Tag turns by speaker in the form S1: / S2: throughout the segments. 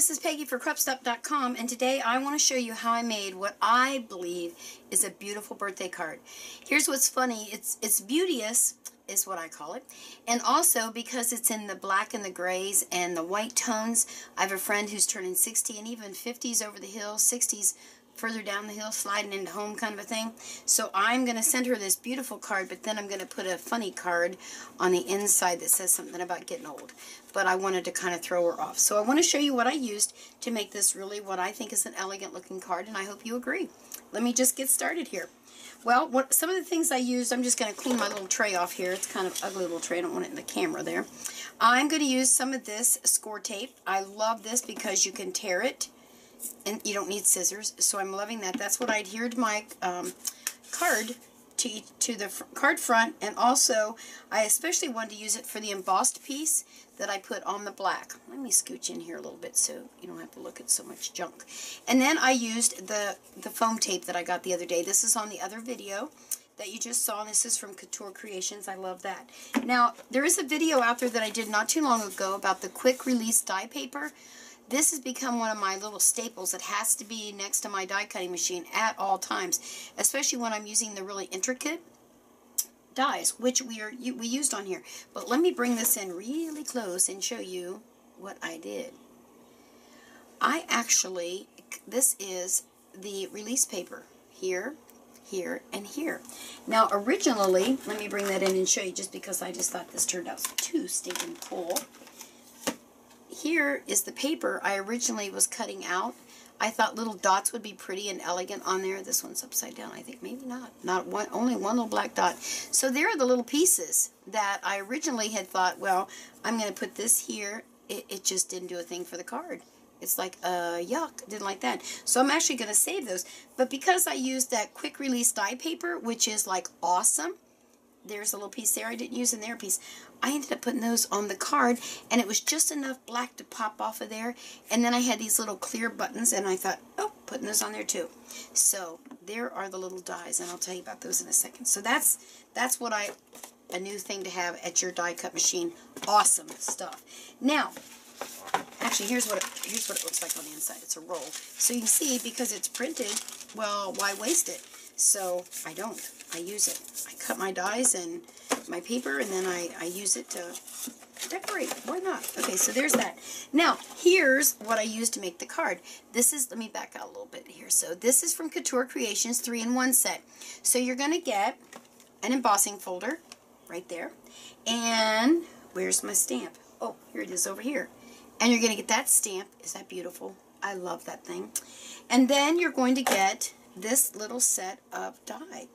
S1: this is Peggy for CropStop.com, and today I want to show you how I made what I believe is a beautiful birthday card. Here's what's funny. It's beauteous, is what I call it, and also because it's in the black and the grays and the white tones. I have a friend who's turning 60 and even 50s over the hill, 60s further down the hill, sliding into home kind of a thing. So I'm going to send her this beautiful card, but then I'm going to put a funny card on the inside that says something about getting old. But I wanted to kind of throw her off. So I want to show you what I used to make this really what I think is an elegant looking card, and I hope you agree. Let me just get started here. Well, some of the things I used, I'm just going to clean my little tray off here. It's kind of ugly little tray. I don't want it in the camera there. I'm going to use some of this score tape. I love this because you can tear it and you don't need scissors, so I'm loving that. That's what I adhered my card to the card front, and also I especially wanted to use it for the embossed piece that I put on the black. Let me scooch in here a little bit so you don't have to look at so much junk. And then I used the foam tape that I got the other day. This is on the other video that you just saw, and this is from Couture Creations. I love that. Now, there is a video out there that I did not too long ago about the quick release die paper. This has become one of my little staples. It has to be next to my die cutting machine at all times, especially when I'm using the really intricate dies, which we used on here. But let me bring this in really close and show you what I did. This is the release paper here, here, and here. Now, originally, let me bring that in and show you, just because I just thought this turned out too stinking cool. Here is the paper I originally was cutting out. I thought little dots would be pretty and elegant on there. This one's upside down, I think. Maybe not. Only one little black dot. So there are the little pieces that I originally had thought, well, I'm going to put this here. It just didn't do a thing for the card. It's like, yuck, didn't like that. So I'm actually going to save those. But because I used that quick release die paper, which is like awesome, there's a little piece there I didn't use, and there a piece. I ended up putting those on the card, and it was just enough black to pop off of there. And then I had these little clear buttons, and I thought, oh, putting those on there too. So there are the little dies, and I'll tell you about those in a second. So that's what a new thing to have at your die cut machine. Awesome stuff. Now, actually, here's what it looks like on the inside. It's a roll. So you can see, because it's printed, well, why waste it? So I don't. I use it. I cut my dies and my paper, and then I use it to decorate. Why not? Okay, so there's that. Now, here's what I used to make the card. This is, let me back out a little bit here. So this is from Couture Creations 3-in-1 set. So you're going to get an embossing folder right there. And where's my stamp? Oh, here it is over here. And you're going to get that stamp. Is that beautiful? I love that thing. And then you're going to get this little set of die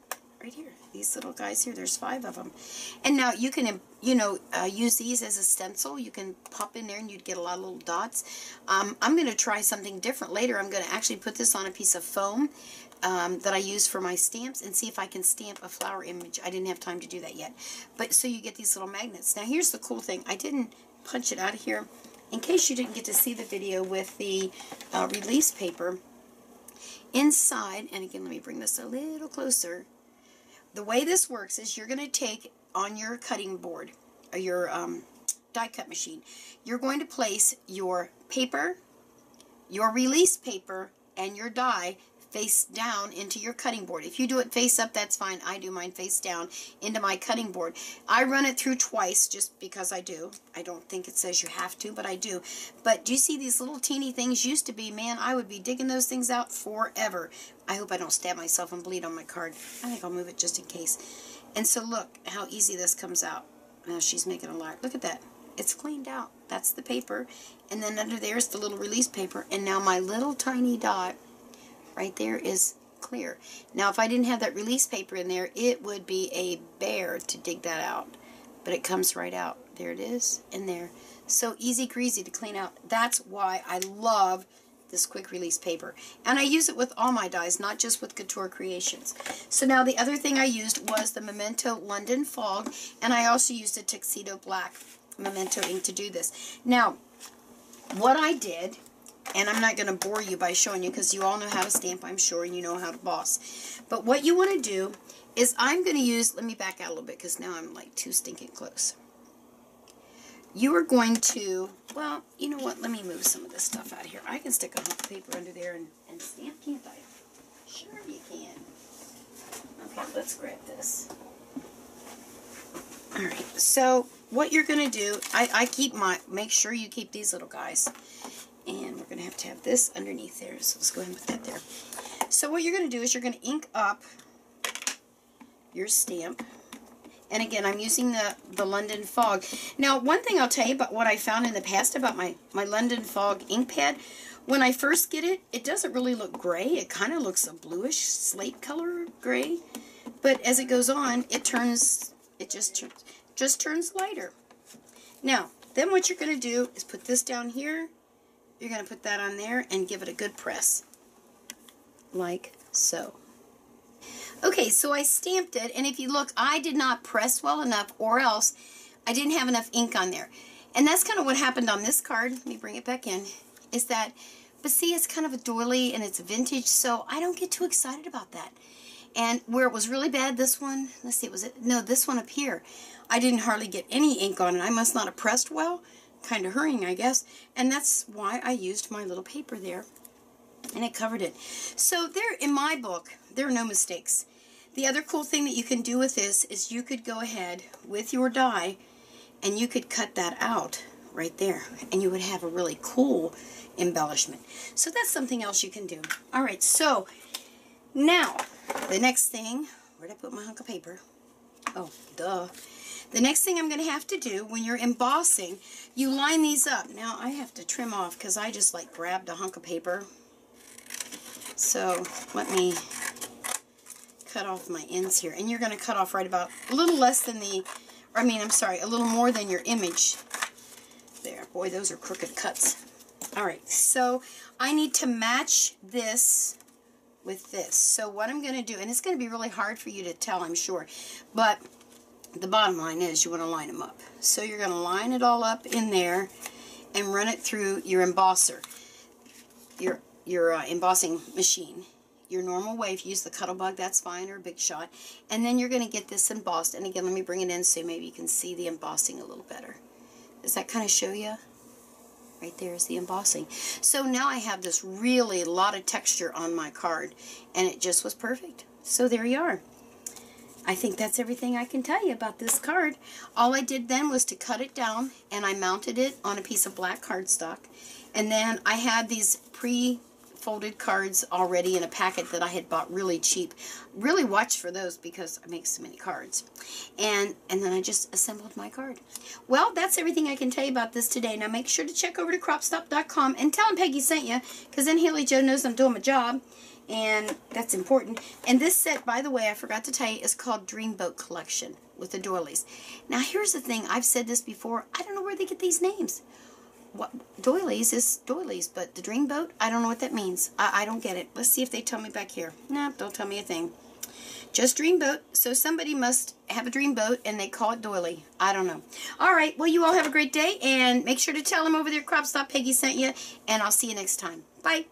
S1: right here. These little guys here, there's 5 of them. And now you can, use these as a stencil. You can pop in there and you'd get a lot of little dots. I'm going to try something different later. I'm going to actually put this on a piece of foam that I use for my stamps and see if I can stamp a flower image. I didn't have time to do that yet. But so you get these little magnets. Now here's the cool thing. I didn't punch it out of here. In case you didn't get to see the video with the release paper, inside, and again, let me bring this a little closer. The way this works is you're going to take on your cutting board, or your die cut machine, you're going to place your paper, your release paper, and your die face down into your cutting board. If you do it face up, that's fine. I do mine face down into my cutting board. I run it through twice just because I do. I don't think it says you have to, but I do. But do you see these little teeny things? Used to be, man, I would be digging those things out forever. I hope I don't stab myself and bleed on my card. I think I'll move it just in case. And so look how easy this comes out. Now she's making a lot. Look at that. It's cleaned out. That's the paper. And then under there is the little release paper. And now my little tiny dot right there is clear. Now, if I didn't have that release paper in there, it would be a bear to dig that out. But it comes right out. There it is, in there. So easy greasy to clean out. That's why I love this quick release paper. And I use it with all my dies, not just with Couture Creations. So now the other thing I used was the Memento London Fog, and I also used a Tuxedo Black Memento ink to do this. Now, what I did, and I'm not going to bore you by showing you because you all know how to stamp, I'm sure, and you know how to boss. But what you want to do is I'm going to use, let me back out a little bit because now I'm like too stinking close. you are going to, well, you know what? Let me move some of this stuff out of here. I can stick a hunk of paper under there and stamp, can't I? Sure you can. Okay, let's grab this. All right, so what you're going to do, make sure you keep these little guys. And we're going to have this underneath there, so let's go ahead and put that there. So what you're going to do is you're going to ink up your stamp. And again, I'm using the London Fog. Now, one thing I'll tell you about what I found in the past about my London Fog ink pad, when I first get it, it doesn't really look gray. It kind of looks a bluish slate color gray. But as it goes on, it just turns lighter. Now, then what you're going to do is put this down here. You're going to put that on there and give it a good press. Like so. Okay, so I stamped it, and if you look, I did not press well enough, or else I didn't have enough ink on there. And that's kind of what happened on this card. Let me bring it back in. Is that, but see, it's kind of a doily, and it's vintage, so I don't get too excited about that. And where it was really bad, this one, let's see, this one up here, I didn't hardly get any ink on it. I must not have pressed well, kind of hurrying, I guess. And that's why I used my little paper there, and it covered it. So there, in my book, there are no mistakes. The other cool thing that you can do with this is you could go ahead with your die and you could cut that out right there, and you would have a really cool embellishment. So that's something else you can do. All right, so now the next thing, where'd I put my hunk of paper? Oh, duh. The next thing I'm going to have to do when you're embossing, you line these up. Now I have to trim off because I just like grabbed a hunk of paper. So let me cut off my ends here, and you're going to cut off right about a little less than a little more than your image there. Boy, those are crooked cuts. All right, so I need to match this with this. So what I'm going to do, and it's going to be really hard for you to tell, I'm sure, but the bottom line is you want to line them up. So you're going to line it all up in there and run it through your embosser, your embossing machine. Your normal way, if you use the Cuttlebug, that's fine, or a Big Shot. And then you're going to get this embossed. And again, let me bring it in so maybe you can see the embossing a little better. Does that kind of show you? Right there is the embossing. So now I have this really lot of texture on my card, and it just was perfect. So there you are. I think that's everything I can tell you about this card. All I did then was to cut it down, and I mounted it on a piece of black cardstock. And then I had these pre-folded cards already in a packet that I had bought really cheap. Really watch for those because I make so many cards. And then I just assembled my card. Well, that's everything I can tell you about this today. Now make sure to check over to CropStop.com and tell them Peggy sent you, because then Haley Jo knows I'm doing my job. And that's important. And this set, by the way, I forgot to tell you, is called Dreamboat Collection with the Doilies. Now here's the thing, I've said this before, I don't know where they get these names. What Doilies is Doilies, but the Dreamboat, I don't know what that means. I don't get it. Let's see if they tell me back here. No, don't tell me a thing. Just Dreamboat. So somebody must have a dreamboat and they call it doily. I don't know. All right, well, you all have a great day, and make sure to tell them over there CropStop Peggy sent you, and I'll see you next time. Bye.